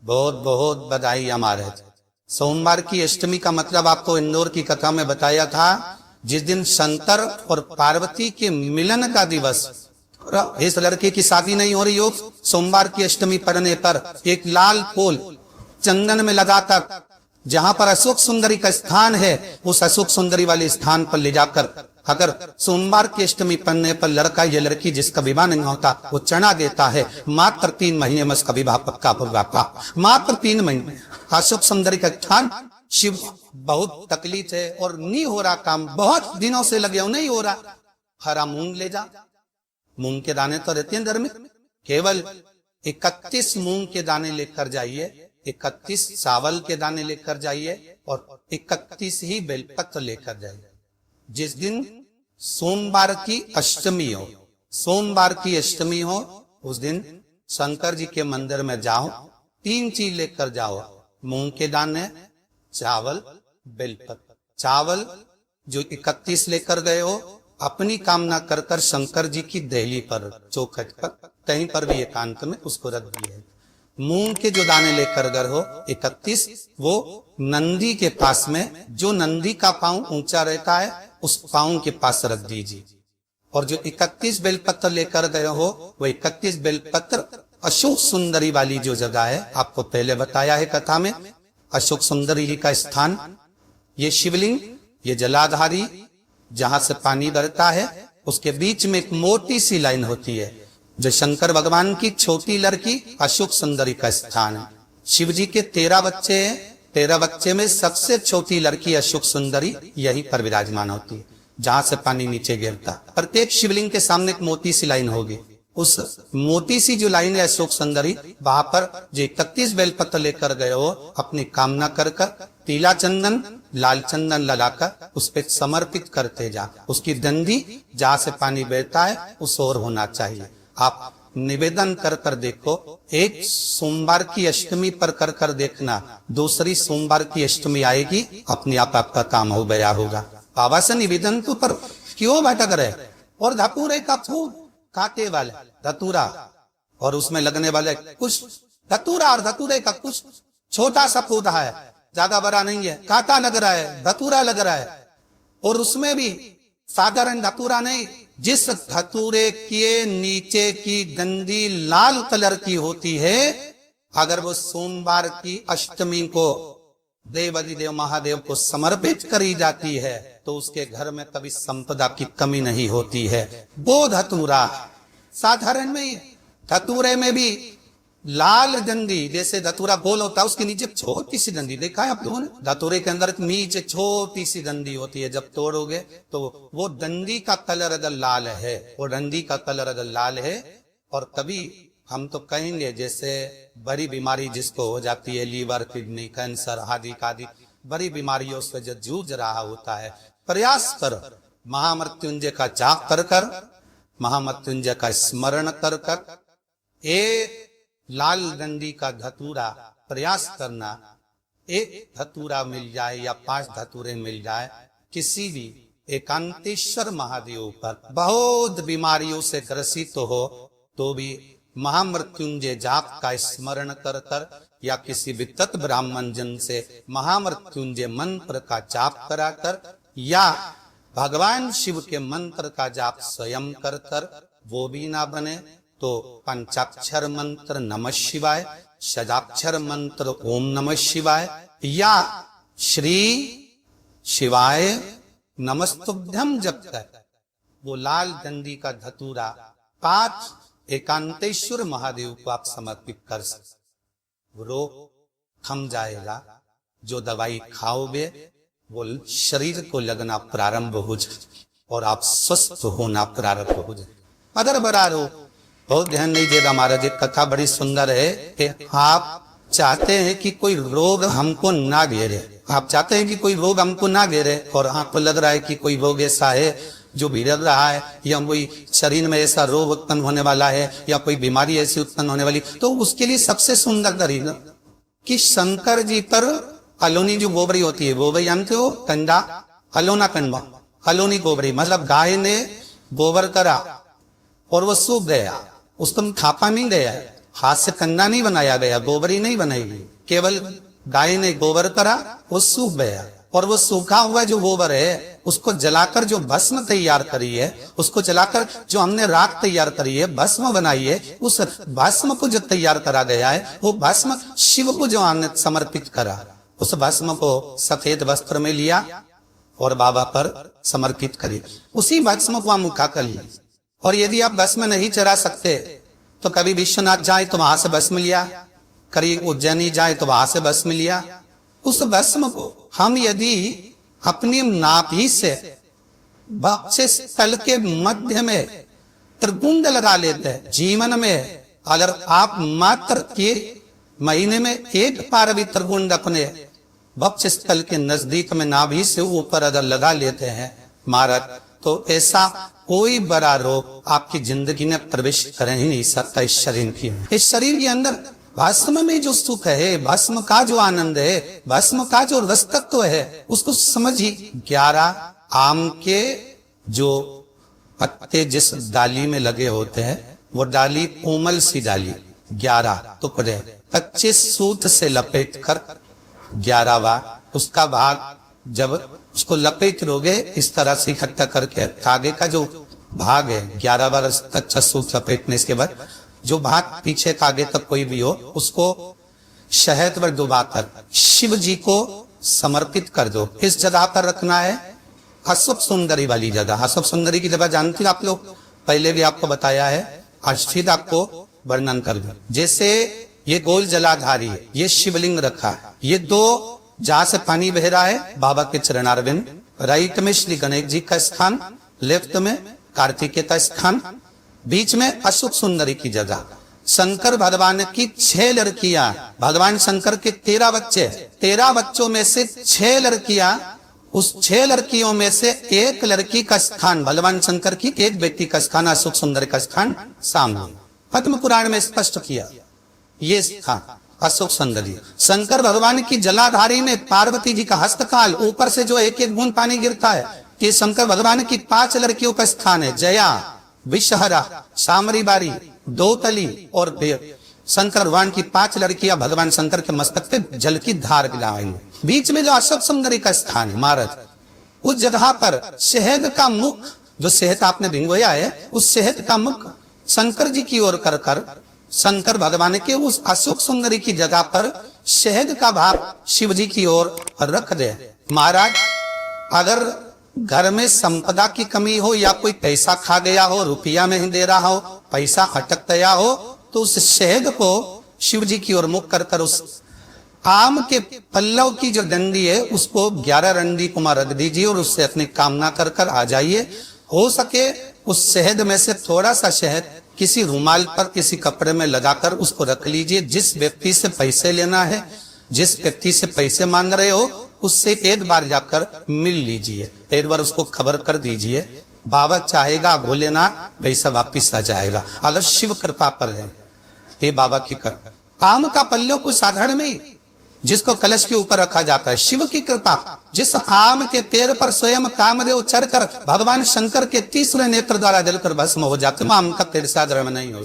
बहुत बहुत बधाई हमारे। सोमवार की अष्टमी का मतलब आपको इंदौर की कथा में बताया था, जिस दिन शंकर और पार्वती के मिलन का दिवस। इस लड़के की शादी नहीं हो रही हो, सोमवार की अष्टमी पड़ने पर एक लाल फूल चंदन में लगाकर जहां पर अशोक सुंदरी का स्थान है, उस अशोक सुंदरी वाले स्थान पर ले जाकर अगर सोमवार की अष्टमी पड़ने पर लड़का या लड़की जिसका विवाह नहीं होता वो चढ़ा देता है, मात्र 3 महीने में उसका विवाह पक्का होगा। मात्र 3 महीने। अशोक सुंदरी का स्थान। शिव बहुत तकलीफ है और नहीं हो रहा काम, बहुत दिनों से लगे हो, नहीं हो रहा। हरा मूंग ले जा, मूंग के दाने तो रहते हैं घर में, केवल 31 मूंग के दाने लेकर जाइए, 31 चावल के दाने लेकर जाइए और 31 ही बेलपत्र लेकर जाइए। जिस दिन सोमवार की अष्टमी हो, सोमवार की अष्टमी हो, उस दिन शंकर जी के मंदिर में जाओ, 3 चीज लेकर जाओ, मूंग के दाने, चावल, बेलपत्र। चावल जो 31 लेकर गए हो, अपनी कामना कर कर शंकर जी की दहली पर, चौखट पर, कहीं पर भी एकांत में उसको रख दिए। मूंग के जो दाने लेकर गए हो 31, वो नंदी के पास में, जो नंदी का पांव ऊंचा रहता है उस पांव के पास रख दीजिए। और जो 31 बेलपत्र लेकर गए हो, वो 31 बेलपत्र अशोक सुंदरी वाली जो जगह है, आपको पहले बताया है कथा में, अशोक सुंदरी जी का स्थान, ये शिवलिंग, ये जलाधारी जहां से पानी बहता है, उसके बीच में एक मोटी सी लाइन होती है, जो शंकर भगवान की छोटी लड़की अशोक सुंदरी का स्थान है। शिव जी के 13 बच्चे हैं, 13 बच्चे में सबसे छोटी लड़की अशोक सुंदरी यहीं पर विराजमान होती है, जहां से पानी नीचे गिरता। प्रत्येक शिवलिंग के सामने एक मोटी सी लाइन होगी, उस मोटी सी जो लाइन है अशोक सुंदरी, वहां पर जो 31 बेलपत्र लेकर गए हो, अपनी कामना कर कर पीला चंदन, लाल चंदन लगाकर उस पे समर्पित करते जा। उसकी डंडी जहां से पानी बहता है उस ओर होना चाहिए। आप निवेदन कर कर देखो, एक सोमवार की अष्टमी पर कर कर देखना, दूसरी सोमवार की अष्टमी आएगी, अपने आप आपका काम हो गया होगा। बाबा से निवेदन तो पर क्यों भटक रहे। और धतूरे का फूल, कांटे वाले धतूरा, और उसमें लगने वाले कुछ धतूरा, और धतूरे का कुछ छोटा सा पौधा है, ज्यादा बड़ा नहीं है, कांटा लग रहा है, धतूरा लग रहा है। और उसमें भी साधारण धतूरा नहीं, जिस धतूरे के नीचे की डंडी लाल कलर की होती है, अगर वो सोमवार की अष्टमी को देवाधिदेव महादेव को समर्पित करी जाती है, तो उसके घर में कभी संपदा की कमी नहीं होती है। वो धतूरा साधारण में, धतूरे में भी लाल डंडी, जैसे धतूरा गोल होता है उसके नीचे छोटी सी डंडी, देखा है आप लोगों ने? धतूरे के अंदर नीचे छोटी सी डंडी होती है, जब तोड़ोगे तो वो डंडी का कलर अगर लाल है, वो डंडी का कलर अगर लाल है, और तभी हम तो कहेंगे जैसे बड़ी बीमारी जिसको हो जाती है, लीवर, किडनी, कैंसर आदि आदि बड़ी बीमारियों से जो जूझ रहा होता है, प्रयास कर महामृत्युंजय का जाप कर कर, महामृत्युंजय का स्मरण कर कर, एक लाल डंडी का धतूरा प्रयास करना, एक धतूरा मिल जाए या 5 धतूरे मिल जाए, किसी भी एकांतेश्वर महादेव पर बहुत बीमारियों से ग्रसित हो तो भी महामृत्युंजय जाप का स्मरण कर कर, या किसी वित्त ब्राह्मण जन से महामृत्युंजय मंत्र का जाप कराकर, या भगवान शिव के मंत्र का जाप स्वयं कर कर, वो भी ना बने तो पंचाक्षर मंत्र नमः शिवाय, षडाक्षर मंत्र ओम नमः शिवाय, या श्री शिवाय नमस्तुभ्यम जप कर वो लाल डंडी का धतूरा 5 एकांतेश्वर महादेव को आप समर्पित कर सकते। रोग थम जाएगा, जो दवाई खाओगे वो शरीर को लगना प्रारंभ हो जाए और आप स्वस्थ होना प्रारंभ हो जाए। अगर बड़ा रोग, बहुत ध्यान नहीं देगा महाराज, एक कथा बड़ी सुंदर है कि आप चाहते हैं कि कोई रोग हमको ना घेरे, आप चाहते हैं कि कोई रोग हमको ना घेरे, और आपको लग रहा है कि कोई रोग ऐसा है जो भिड़ रहा है, या कोई शरीर में ऐसा रोग उत्पन्न होने वाला है, या कोई बीमारी ऐसी उत्पन्न होने वाली, तो उसके लिए सबसे सुंदर तरीका कि शंकर जी पर अलोनी जो गोबरी होती है, गोबरी जानते हो, कंडा, अलोना कंडा, अलोनी गोबरी, मतलब गाय ने गोबर करा और वो सूख गया, उसको थापा नहीं गया, हाथ से कंधा नहीं बनाया गया, गोबरी नहीं बनाई गई, केवल गाय ने गोबर करा, वो सूख गया। और वो सूखा हुआ जो गोबर है उसको जलाकर जो भस्म तैयार करी है, उसको जलाकर जो हमने राख तैयार करी है, भस्म बनाई है, उस भस्म को जो तैयार करा गया है, वो भस्म शिव को जो हमने समर्पित करा, उस भस्म को सफेद वस्त्र में लिया और बाबा पर समर्पित करी। उसी भस्म को हम उठा कर लिया। और यदि आप भस्म नहीं चढ़ा सकते तो कभी विश्वनाथ जाए तो वहां से भस्म लिया, कभी उज्जैनी जाए तो वहां से भस्म लिया। उस भस्म को हम यदि अपनी नाभि से वक्ष स्थल के मध्य में त्रिगुंड लगा लेते हैं, जीवन में अगर आप मात्र के महीने में एक बार भी त्रिगुंड अपने वक्ष स्थल के नजदीक में नाभि से ऊपर अगर लगा लेते हैं महाराज, तो ऐसा कोई बड़ा रोग आपकी जिंदगी में प्रवेश कर ही नहीं सकता। इस शरीर की, इस शरीर के अंदर भस्म में जो सुख है, भस्म का जो आनंद है, भस्म का जो रस तत्व है, उसको समझिए। 11 आम के जो पत्ते जिस डाली में लगे होते हैं, वो डाली कोमल सी डाली, 11 टुकड़े 25 सूत से लपेट कर 11वां उसका भाग जब उसको लपेट लोगे इस तरह से इकट्ठा करके, आगे का जो भाग है 11 बार कच्चा सूत लपेटने, इसके बाद जो भाग पीछे का आगे तक कोई भी हो उसको शहद पर डुबाकर शिव जी को समर्पित कर दो। इस जगह पर रखना है, अशोक सुंदरी वाली जगह। अशोक सुंदरी की जगह जानती आप लोग, पहले भी आपको बताया है, आज फिर आपको वर्णन कर दो। जैसे ये गोल जलाधारी है, ये शिवलिंग रखा है, ये 2 जहां से पानी बह रहा है बाबा के चरणारविंद, राइट में श्री गणेश जी का स्थान, लेफ्ट में कार्तिकेय का स्थान, बीच में अशोक सुंदरी की जगह। शंकर भगवान की 6 लड़कियां, भगवान शंकर के 13 बच्चे, 13 बच्चों में से 6 लड़कियां, उस 6 लड़कियों में से एक लड़की का स्थान, भगवान शंकर की एक बेटी का स्थान, अशोक सुंदरी का स्थान सामने पद्म पुराण में स्पष्ट किया। ये स्थान अशोक सुंदरी, शंकर भगवान की जलाधारी में पार्वती जी का हस्तकाल, ऊपर से जो एक एक बूंद पानी गिरता है, कि शंकर भगवान की 5 लड़कियों का स्थान है, जया, विषहरा, सामरी बारी, दोतली और देव। शंकर भगवान की 5 लड़कियां भगवान शंकर के मस्तक पे जल की धार गिराएंगे। बीच में जो अशोक सुंदरी का स्थान है महाराज, उस जगह पर शहद का मुख, जो शहद आपने भिंगोया है, उस शहद का मुख शंकर जी की ओर कर कर शंकर भगवान के उस अशोक सुंदरी की जगह पर शहद का भाग शिव जी की ओर रख दे। महाराज अगर घर में संपदा की कमी हो या कोई पैसा खा गया हो, रुपया नहीं दे रहा हो, पैसा अटक गया हो, तो उस शहद को शिव जी की ओर मुख कर कर उस आम के पल्लव की जो डंडी है उसको 11 डंडी को रख दीजिए और उससे अपनी कामना कर कर आ जाइए। हो सके उस शहद में से थोड़ा सा शहद किसी रुमाल पर, किसी कपड़े में लगाकर उसको रख लीजिए। जिस व्यक्ति से पैसे लेना है, जिस व्यक्ति से पैसे मांग रहे हो, उससे एक बार जाकर मिल लीजिए, एक बार उसको खबर कर दीजिए। बाबा चाहेगा भोलेनाथ पैसा वापिस आ जाएगा, अगर शिव कृपा पर है। ये बाबा की कृपा। आम का पल्लव को साधारण में जिसको कलश के ऊपर रखा जाता है, शिव की कृपा। जिस आम के पेड़ पर स्वयं कामदेव चढ़कर भगवान शंकर के तीसरे नेत्र द्वारा जलकर भस्म हो जाते, आम का पेड़ साधारण नहीं हो।